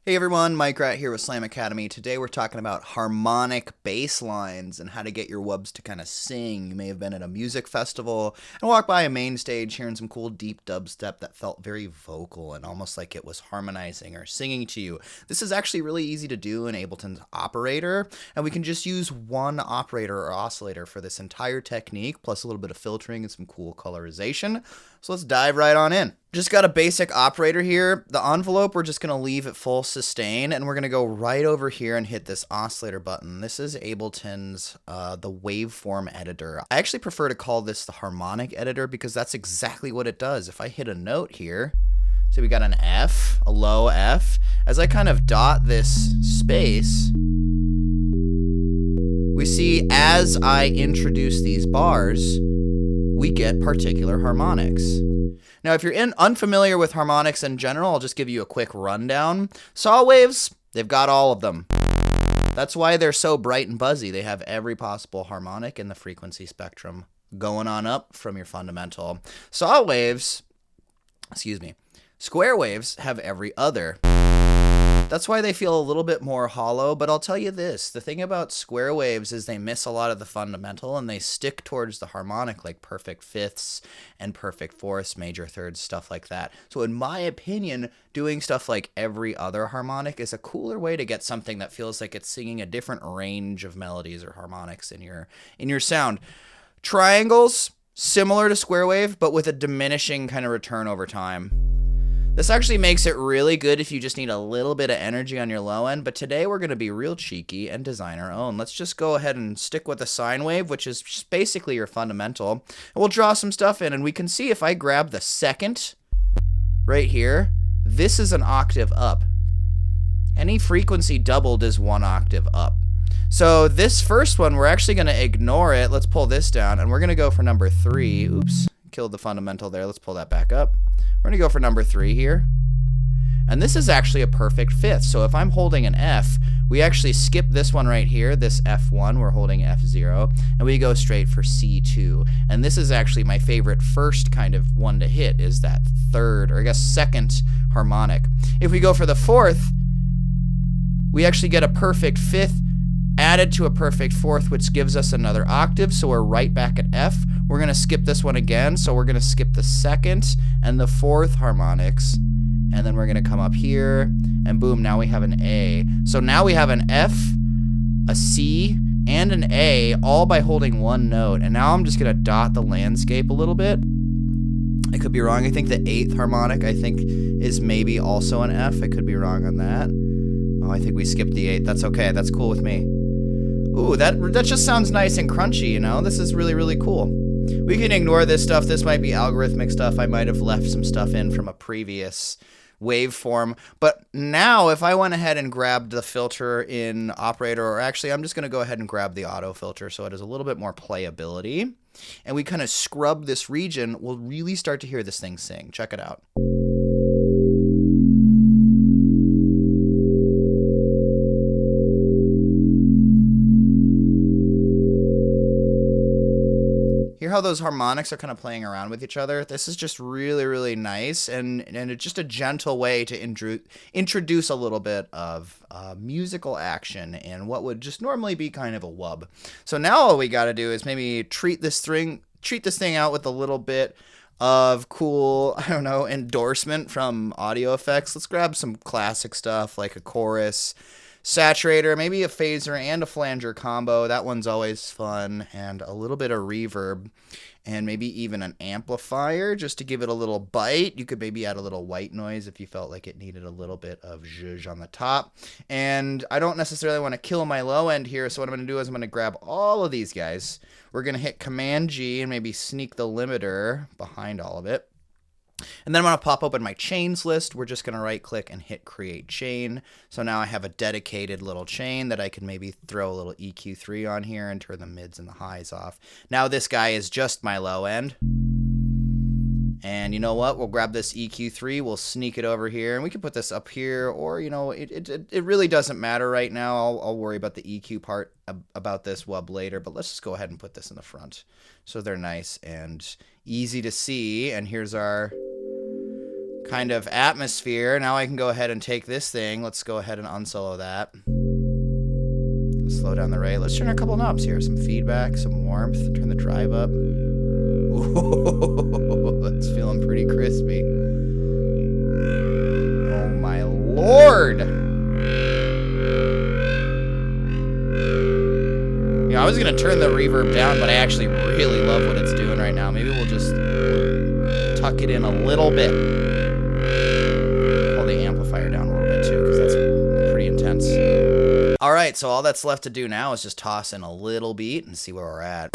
Hey everyone, Mike Rat here with Slam Academy. Today we're talking about harmonic bass lines and how to get your wubs to kind of sing. You may have been at a music festival and walked by a main stage hearing some cool deep dubstep that felt very vocal and almost like it was harmonizing or singing to you. This is actually really easy to do in Ableton's operator, and we can just use one operator or oscillator for this entire technique, plus a little bit of filtering and some cool colorization. So let's dive right on in. Just got a basic operator here. The envelope we're just going to leave at full sustain, and we're going to go right over here and hit this oscillator button. This is Ableton's the waveform editor. I actually prefer to call this the harmonic editor because that's exactly what it does. If I hit a note here, so we got an F, a low F. As I kind of dot this space, we see as I introduce these bars, we get particular harmonics. Now, if you're unfamiliar with harmonics in general, I'll just give you a quick rundown. Saw waves, they've got all of them. That's why they're so bright and buzzy. They have every possible harmonic in the frequency spectrum going on up from your fundamental. Saw waves, square waves have every other. That's why they feel a little bit more hollow, but I'll tell you this. The thing about square waves is they miss a lot of the fundamental and they stick towards the harmonic, like perfect fifths and perfect fourths, major thirds, stuff like that. So in my opinion, doing stuff like every other harmonic is a cooler way to get something that feels like it's singing a different range of melodies or harmonics in your sound. Triangles, similar to square wave, but with a diminishing kind of return over time. This actually makes it really good if you just need a little bit of energy on your low end, but today we're going to be real cheeky and design our own. Let's just go ahead and stick with a sine wave, which is just basically your fundamental. And we'll draw some stuff in, and we can see if I grab the second right here, this is an octave up. Any frequency doubled is one octave up. So this first one, we're actually going to ignore it. Let's pull this down, and we're going to go for number 3. Oops, killed the fundamental there. Let's pull that back up. We're going to go for number 3 here. And this is actually a perfect fifth. So if I'm holding an F, we actually skip this one right here, this F1, we're holding F0, and we go straight for C2. And this is actually my favorite first kind of one to hit, is that third, or I guess second harmonic. If we go for the fourth, we actually get a perfect fifth added to a perfect fourth, which gives us another octave, so we're right back at F. We're going to skip this one again, so we're going to skip the second and the fourth harmonics, and then we're going to come up here, and boom, now we have an A. So now we have an F, a C, and an A, all by holding one note, and now I'm just going to dot the landscape a little bit. I could be wrong. I think the 8th harmonic, is maybe also an F. I could be wrong on that. Oh, I think we skipped the 8th. That's okay. That's cool with me. Ooh, that just sounds nice and crunchy, you know? This is really, really cool. We can ignore this stuff. This might be algorithmic stuff. I might have left some stuff in from a previous waveform. But now, if I went ahead and grabbed the filter in operator, or actually, I'm just going to go ahead and grab the auto filter so it has a little bit more playability, and we kind of scrub this region, we'll really start to hear this thing sing. Check it out. Hear how those harmonics are kind of playing around with each other? This is just really, really nice, and it's just a gentle way to introduce a little bit of musical action in what would just normally be kind of a wub. So now all we got to do is maybe treat this thing out with a little bit of cool, I don't know, endorsement from audio effects. Let's grab some classic stuff like a chorus, saturator, maybe a phaser and a flanger combo. That one's always fun. And a little bit of reverb, and maybe even an amplifier just to give it a little bite. You could maybe add a little white noise if you felt like it needed a little bit of zhuzh on the top. And I don't necessarily want to kill my low end here, so what I'm going to do is I'm going to grab all of these guys. We're going to hit Command G and maybe sneak the limiter behind all of it. And then I'm going to pop open my chains list. We're just going to right click and hit create chain. So now I have a dedicated little chain that I can maybe throw a little EQ3 on here and turn the mids and the highs off. Now this guy is just my low end. And you know what? We'll grab this EQ3, we'll sneak it over here, and we can put this up here, or, you know, it really doesn't matter right now. I'll worry about the EQ part about this wub later, but let's just go ahead and put this in the front so they're nice and easy to see. And here's our kind of atmosphere. Now I can go ahead and take this thing. Let's go ahead and unsolo that. Slow down the rate. Let's turn a couple knobs here. Some feedback, some warmth. Turn the drive up. Ooh, that's feeling pretty crispy. Oh my lord! Yeah, I was gonna turn the reverb down, but I actually really love what it's doing right now. Maybe we'll just tuck it in a little bit. Pull the amplifier down a little bit too, because that's pretty intense. All right, so all that's left to do now is just toss in a little beat and see where we're at.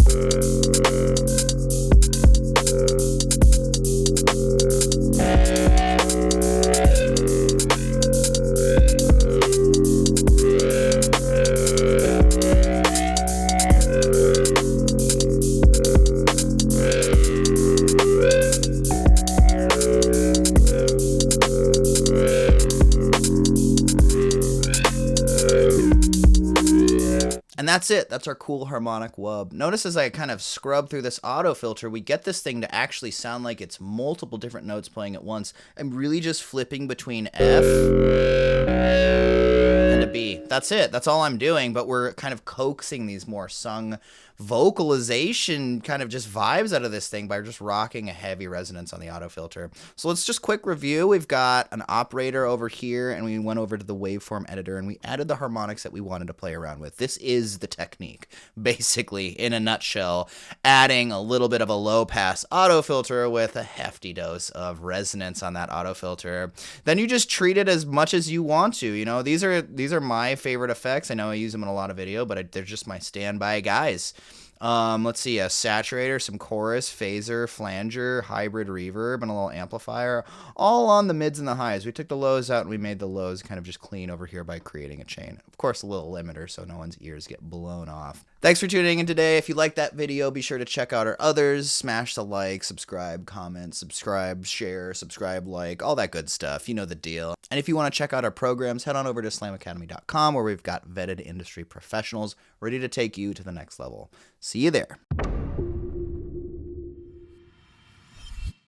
And that's it. That's our cool harmonic wub. Notice as I kind of scrub through this auto filter, we get this thing to actually sound like it's multiple different notes playing at once. I'm really just flipping between F and a B. That's it. That's all I'm doing, but we're kind of coaxing these more sung vocalization kind of just vibes out of this thing by just rocking a heavy resonance on the auto filter. So let's just quick review. We've got an operator over here, and we went over to the waveform editor and we added the harmonics that we wanted to play around with. This is the technique, basically, in a nutshell, adding a little bit of a low pass auto filter with a hefty dose of resonance on that auto filter. Then you just treat it as much as you want to. You know, these are my favorite effects. I know I use them in a lot of video, but they're just my standby guys. Let's see, a saturator, some chorus, phaser, flanger, hybrid reverb, and a little amplifier, all on the mids and the highs. We took the lows out and we made the lows kind of just clean over here by creating a chain. Of course, a little limiter so no one's ears get blown off. Thanks for tuning in today. If you liked that video, be sure to check out our others. Smash the like, subscribe, comment, subscribe, share, subscribe, like, all that good stuff. You know the deal. And if you want to check out our programs, head on over to slamacademy.com where we've got vetted industry professionals ready to take you to the next level. See you there.